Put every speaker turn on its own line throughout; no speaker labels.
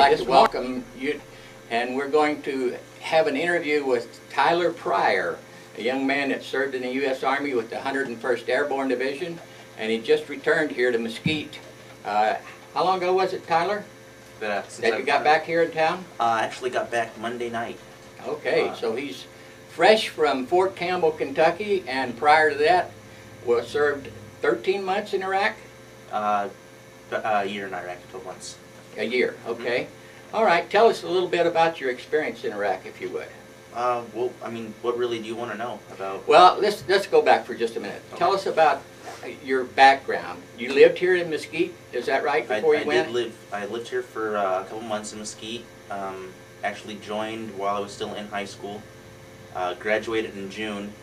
like to welcome you, and we're going to have an interview with Tyler Pryor, a young man that served in the U.S. Army with the 101st Airborne Division, and he just returned here to Mesquite. How long ago was it, Tyler, that you got back here in town?
I actually got back Monday night.
Okay, so he's fresh from Fort Campbell, Kentucky, and prior to that was served 13 months in Iraq?
A year in Iraq, 12 months.
A year, okay. All right, tell us a little bit about your experience in Iraq, if you would.
Well, I mean, what really do you want to know about?
Well, let's go back for just a minute. Okay. Tell us about your background. You lived here in Mesquite, is that right, before you went?
I lived here for a couple months in Mesquite. Actually joined while I was still in high school. Graduated in June,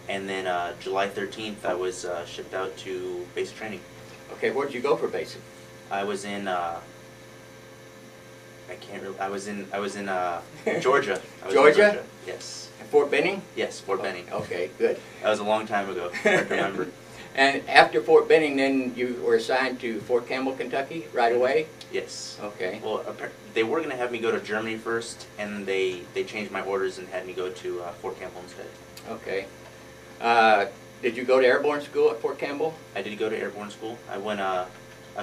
and then July 13th I was shipped out to basic training. Okay, where did you go for basic? I was in I was in Georgia.
Georgia?
Yes.
Fort Benning?
Yes, Fort Benning.
Okay, good.
That was a long time ago, I remember.
And after Fort Benning, then you were assigned to Fort Campbell, Kentucky, right away?
Yes.
Okay.
Well, they were going to have me go to Germany first, and they changed my orders and had me go to Fort Campbell instead.
Okay. Did you go to airborne school at Fort Campbell?
I did go to airborne school. I went a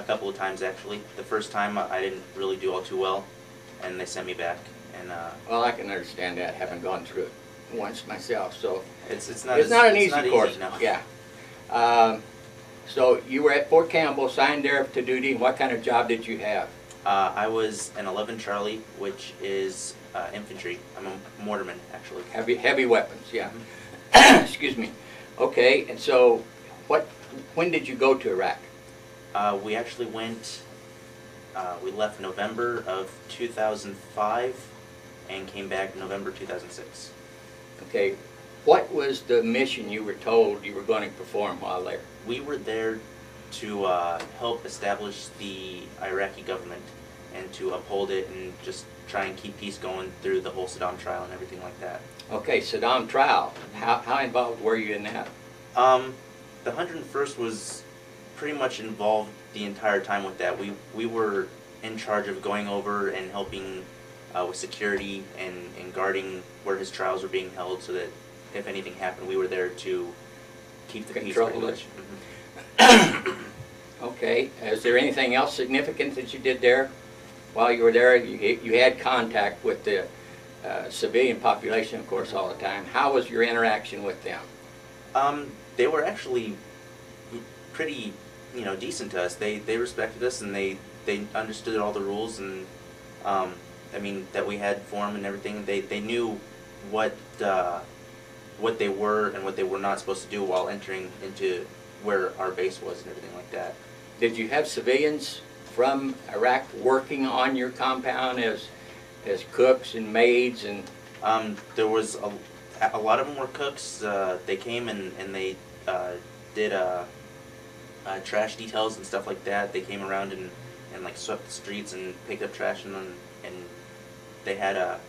couple of times, actually. The first time I didn't really do all too well, and they sent me back. And
well, I can understand that, having gone through it once myself. So
it's not
an easy course.
Easy, no.
Yeah. So you were at Fort Campbell, signed there to duty. What kind of job did you have?
I was an 11 Charlie, which is infantry. I'm a mortarman, actually.
Heavy weapons, yeah. Mm-hmm. Excuse me. Okay, and so when did you go to Iraq?
We actually went, we left November of 2005 and came back November 2006.
Okay, what was the mission you were told you were going to perform while there?
We were there to help establish the Iraqi government and to uphold it and just try and keep peace going through the whole Saddam trial and everything like that.
Okay, Saddam trial. How involved were you in that?
The 101st was pretty much involved the entire time with that. We were in charge of going over and helping with security and guarding where his trials were being held, so that if anything happened, we were there to keep the peace pretty much.
Mm-hmm. Okay. Is there anything else significant that you did there while you were there? You had contact with the civilian population, of course, all the time. How was your interaction with them?
They were actually pretty, decent to us. They respected us, and they understood all the rules, and I mean, that we had for them and everything. They knew what they were and what they were not supposed to do while entering into where our base was and everything like that.
Did you have civilians from Iraq working on your compound as cooks and maids? And
there was a lot of them were cooks. They came and they did trash details and stuff like that. They came around and like swept the streets and picked up trash, and they had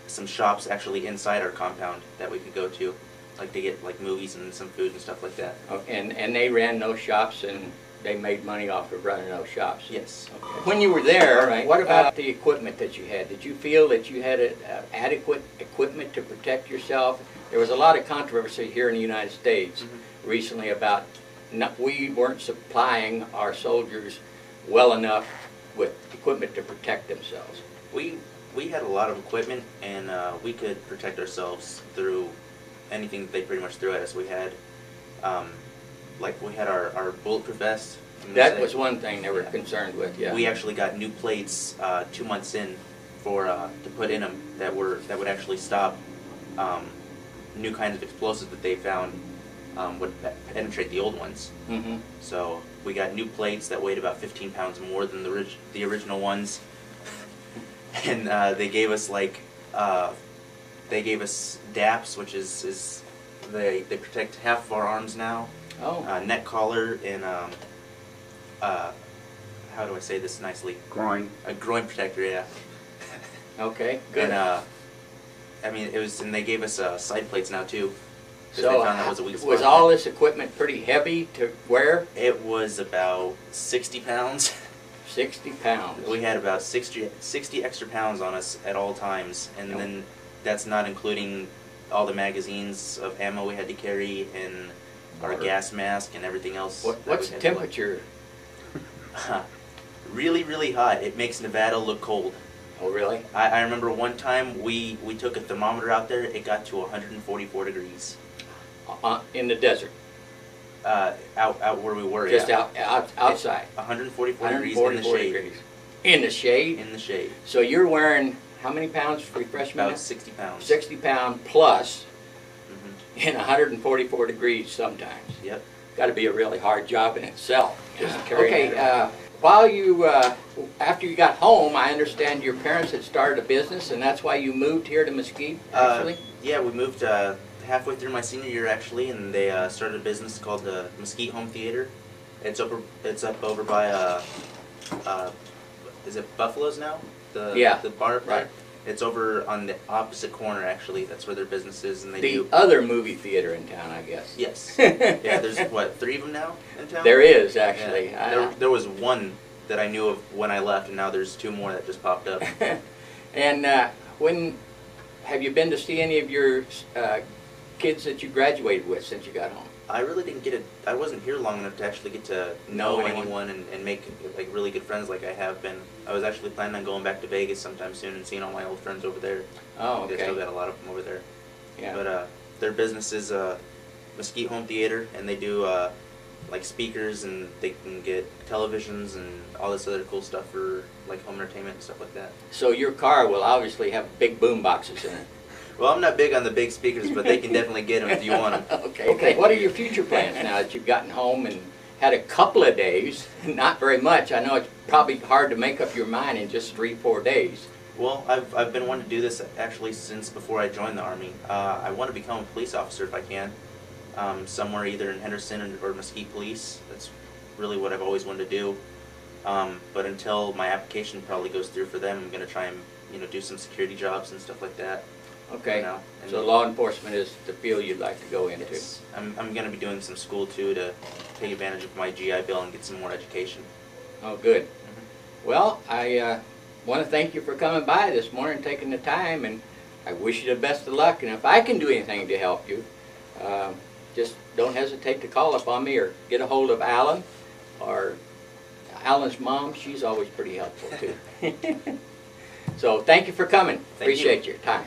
some shops actually inside our compound that we could go to, like to get like movies and some food and stuff like that.
Okay, and they ran those shops, and they made money off of running those shops?
Yes.
Okay. When you were there, right, what about the equipment that you had? Did you feel that you had adequate equipment to protect yourself? There was a lot of controversy here in the United States recently about we weren't supplying our soldiers well enough with equipment to protect themselves.
We had a lot of equipment, and we could protect ourselves through anything that they pretty much threw at us. We had, like, we had our bulletproof vest.
That was one thing they were concerned with, yeah.
We actually got new plates 2 months in to put in them that would actually stop new kinds of explosives that they found would penetrate the old ones. Mm-hmm. So we got new plates that weighed about 15 pounds more than the original ones. And they gave us DAPs, which is they protect half of our arms now.
Oh.
Neck collar and how do I say this nicely?
Groin.
A groin protector, yeah.
Okay, good.
And I mean, and they gave us side plates now too.
So
they found that was a weak spot.
Was all this equipment pretty heavy to wear?
It was about 60 pounds.
60 pounds.
We had about 60 extra pounds on us at all times, and then that's not including all the magazines of ammo we had to carry and our gas mask and everything else.
What's the temperature?
Really, really hot. It makes Nevada look cold.
Oh, really?
I remember one time we took a thermometer out there. It got to 144 degrees.
In the desert?
Out where we were.
Just
yeah.
outside?
144 degrees in the shade.
Degrees. In the shade?
In the shade.
So you're wearing how many pounds, refresh me?
About 60 pounds.
60 pound plus in 144 degrees sometimes.
Yep.
Got to be a really hard job in itself. Just okay. While you, after you got home, I understand your parents had started a business, and that's why you moved here to Mesquite, actually?
Yeah, we moved halfway through my senior year, actually, and they started a business called the Mesquite Home Theater. It's up over by, is it Buffalo's now? The bar up there?
Right.
It's over on the opposite corner, actually. That's where their business is, and they do
other movie theater in town, I guess.
Yes. Yeah, there's what, 3 of them now in town?
There is, actually.
Yeah. There was one that I knew of when I left, and now there's 2 more that just popped up.
And when have you been to see any of your kids that you graduated with since you got home?
I really didn't get it. I wasn't here long enough to actually get to know anyone and make like really good friends like I have been. I was actually planning on going back to Vegas sometime soon and seeing all my old friends over there.
Oh, okay.
They still got a lot of them over there.
Yeah.
But their business is Mesquite Home Theater, and they do like speakers, and they can get televisions and all this other cool stuff for like home entertainment and stuff like that.
So your car will obviously have big boom boxes in it.
Well, I'm not big on the big speakers, but they can definitely get them if you want them.
Okay. What are your future plans now that you've gotten home and had a couple of days, not very much? I know it's probably hard to make up your mind in just 3-4 days.
Well, I've been wanting to do this actually since before I joined the Army. I want to become a police officer if I can, somewhere either in Henderson or Mesquite Police. That's really what I've always wanted to do. But until my application probably goes through for them, I'm going to try and do some security jobs and stuff like that.
Okay, so law enforcement is the field you'd like to go into.
Yes. I'm going to be doing some school too to take advantage of my GI Bill and get some more education.
Oh, good. Well, I want to thank you for coming by this morning and taking the time, and I wish you the best of luck. And if I can do anything to help you, just don't hesitate to call upon me or get a hold of Alan or Alan's mom. She's always pretty helpful too. So thank you for coming. Appreciate your time.